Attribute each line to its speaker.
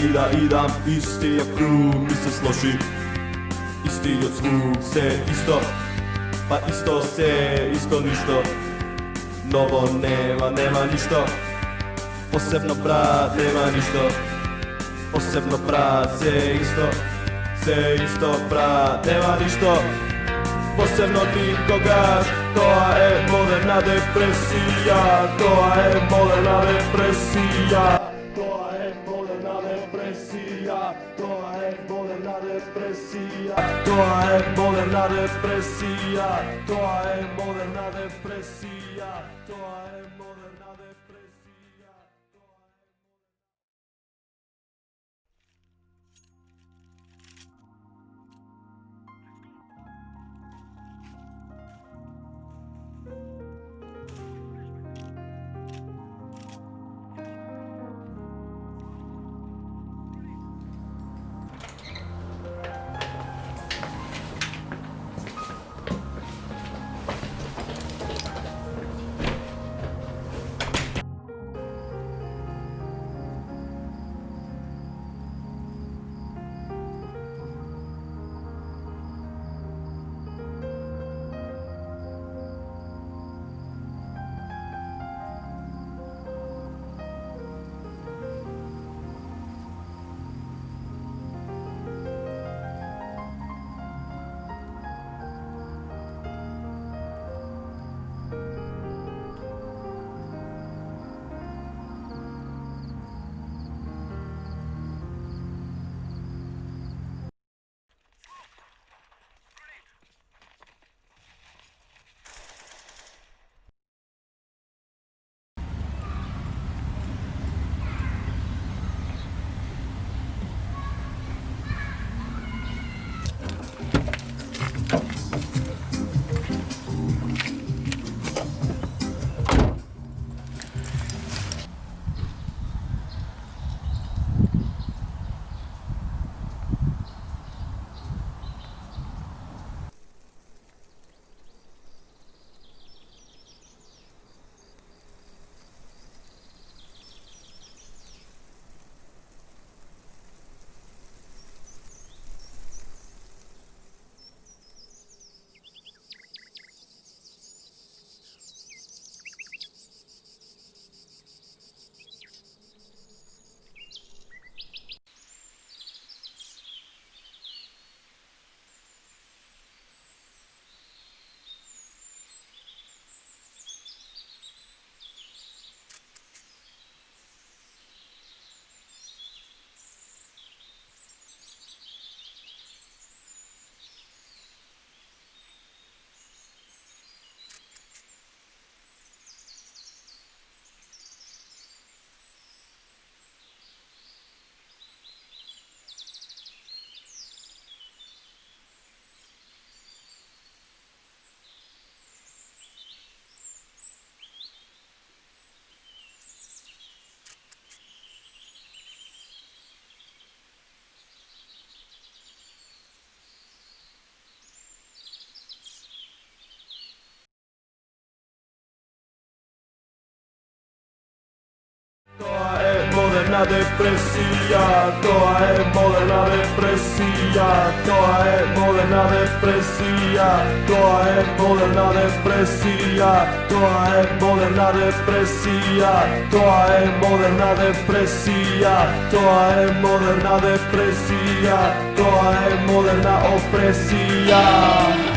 Speaker 1: i da idam isti je krug, mi se složi isti od zvuk, se isto, pa isto se, isto ništo. Novo nema ništo, posebno brat, nema ništo. Posebno brat, se isto brat, nema ništo. Posebno nikogaš, to je moderna depresija, to je moderna depresija, to je moderna depresija, to je moderna depresija, to je moderna depresija, to je moderna depresija, to je moderna depresija. Moderna depresija, to je moderna depresija, to je moderna depresija, to je moderna depresija, to je moderna depresija, to je moderna depresija, to je moderna depresija, to je moderna opresija.